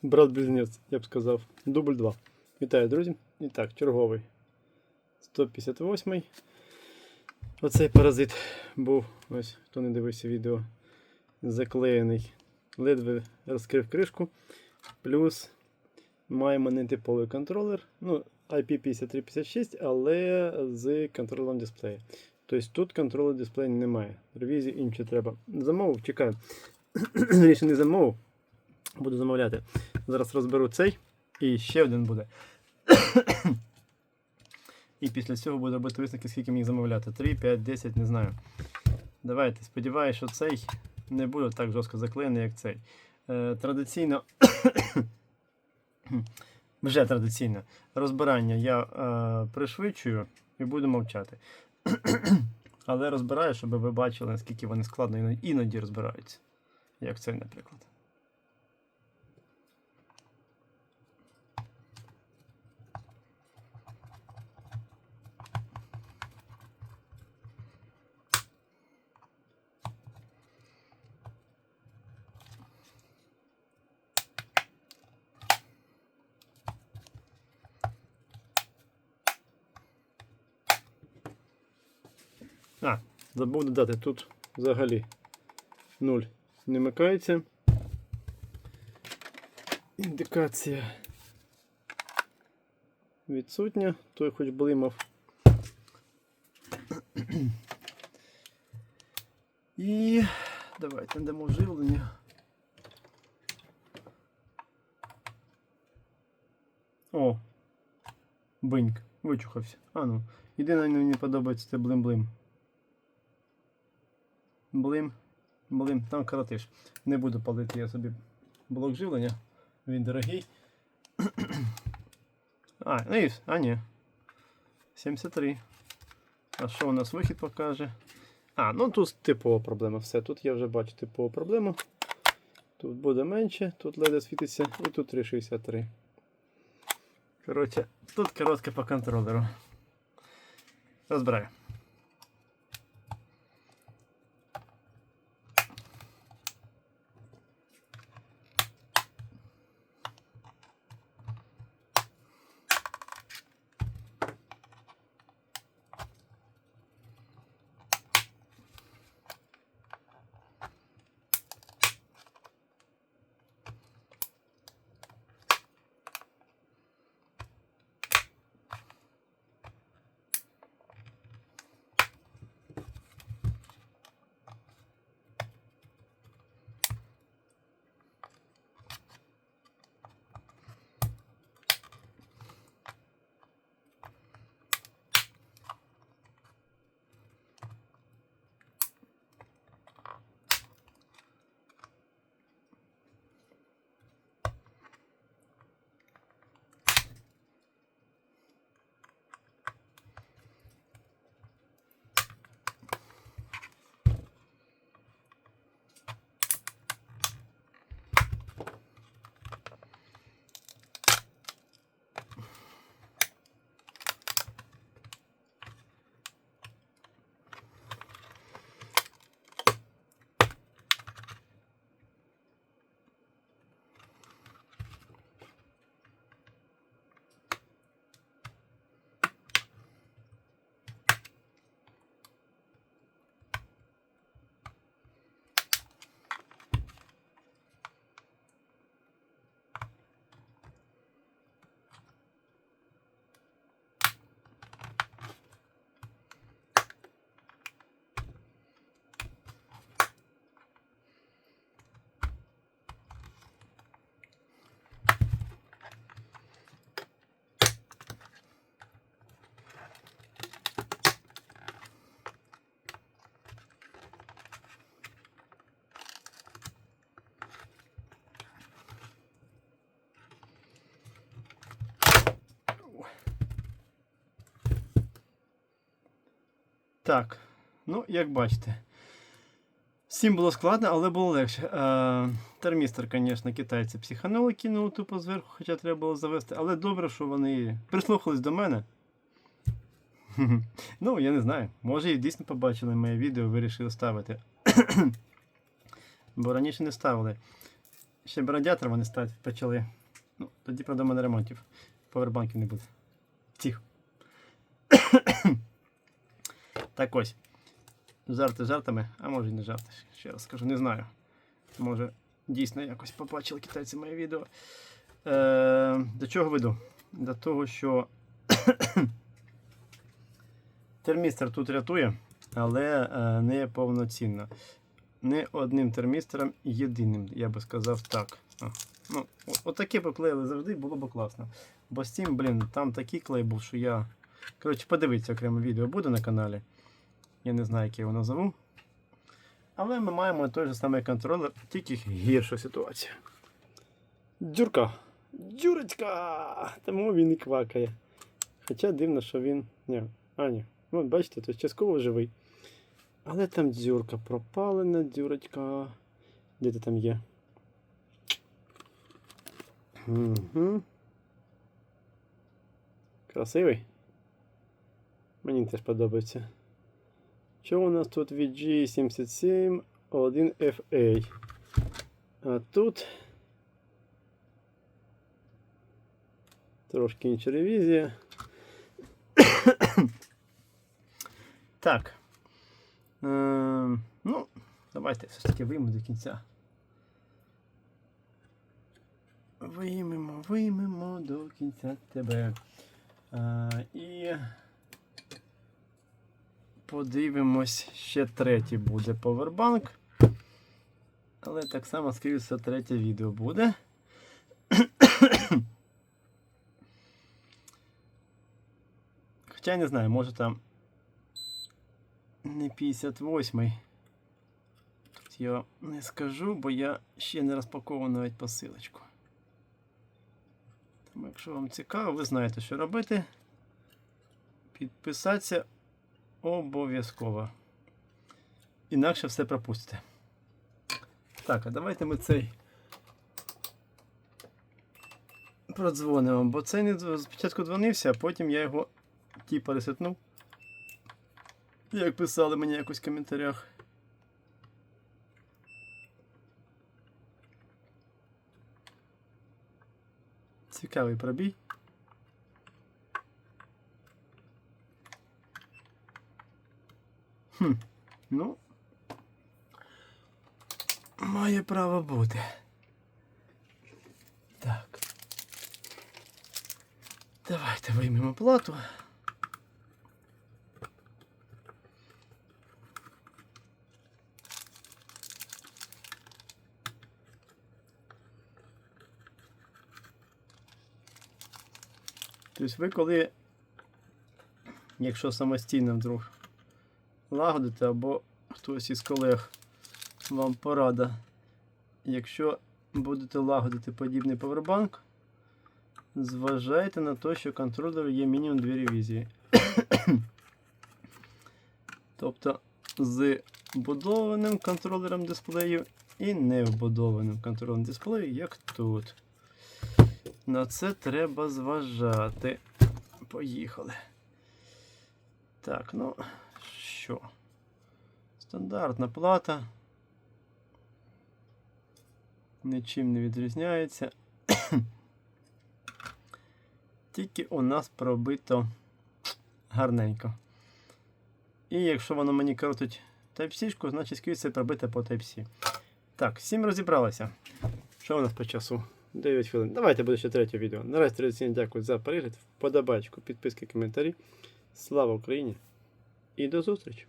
Брат-близнець, я б сказав. Дубль 2. Вітаю, друзі. І так, черговий. 158-й. Оцей паразит був, ось, хто не дивився відео, заклеєний. Ледве розкрив кришку. Плюс маємо нетиповий контролер. Ну, IP5356, але з контролем дисплею. Тобто тут контролю дисплею немає. Ревізію інші треба. Замовив, чекаю. Ріше не замовив. Буду замовляти. Зараз розберу цей. І ще один буде. І після цього буду робити висновки, скільки мені замовляти. 3, 5, 10, не знаю. Давайте, сподіваюся, що цей не буде так жорстко заклеєний, як цей. Традиційно, вже традиційно, розбирання я пришвидшую і буду мовчати. Але розбираю, щоб ви бачили, наскільки вони складно іноді розбираються. Як цей, наприклад. Забув додати, тут взагалі 0 не вмикається. Індикація відсутня, той хоч блимав. І давайте дамо живлення. О! Биньк, вичухався. Ну. Єдине, мені не подобається, це блим-блим. Блим, там коротиш. Не буду палити я собі блок живлення. Він дорогий. Ні. 73. А що у нас вихід покаже? Ну тут типова проблема. Все, тут я вже бачу типову проблему. Тут буде менше, тут ледве світиться і тут 3,63. Коротше, тут коротке по контролеру. Розбираю. Так, ну, як бачите, всім було складно, але було легше. Термістор, звісно, китайці психанули, кинули тупо зверху, хоча треба було завести. Але добре, що вони прислухались до мене. Ну, я не знаю, може і дійсно побачили моє відео, вирішили ставити. Бо раніше не ставили. ще б радіатор вони ставити почали. Ну, тоді, правда, в мене ремонтів. Повербанків не буде. Тихо. Так ось. Жарти жартами, а може і не жарти. Ще раз скажу, не знаю. Може дійсно якось побачили китайці моє відео. До чого веду? До того, що термістр тут рятує, але не повноцінно. Не одним термістором єдиним, я би сказав так. Ну, отаке поклеїли завжди, було б класно. Бо з цим, блін, там такий клей був, що я... Коротше, подивіться, окреме відео буде на каналі. Я не знаю, як я його назову. Але ми маємо той же самий контролер, тільки гірша ситуація. Дзюрка! Дзюрочка! Тому він і квакає. Хоча дивно, що він... Ні. От бачите, то частково живий. Але там дзюрка пропалена, дзюрочка. Де ти там є? Угу. Красивий? Мені теж подобається. Що у нас тут VG771FA? А тут трошки інша ревізія. Так. Ну, давайте все ж таки виймемо до кінця. Виймемо до кінця тебе. І подивимось, ще третій буде повербанк. Але так само, скоріше все, третє відео буде. Хоча я не знаю, може там не 58-й. Тут я не скажу, бо я ще не розпаковував навіть посилочку. Тому якщо вам цікаво, ви знаєте, що робити. Підписатися обов'язково. Інакше все пропустите. Так, а давайте ми цей продзвонимо, бо цей не спочатку дзвонився, а потім я його типа ресетнув. Як писали мені якось в коментарях. Цікавий пробій. Ну, має право бути. Так. Давайте виймемо плату. Тобто ви коли, якщо самостійно вдруг лагодите, або хтось із колег вам порада, якщо будете лагодити подібний повербанк, зважайте на те, що контролер є мінімум 2 ревізії. Тобто з вбудованим контролером дисплею і не вбудованим контролером дисплею, як тут. На це треба зважати. Поїхали. Так, ну що? Стандартна плата. Нічим не відрізняється. Тільки у нас пробито гарненько. І якщо воно мені крутить Type-C, значить скрізь це пробите по Type-C. Так, 7 розібралося. Що у нас по часу? 9 хвилин. Давайте буде ще третє відео. Наразі традиційно дякую за перегляд, вподобайку, підписки, коментарі. Слава Україні і до зустрічі!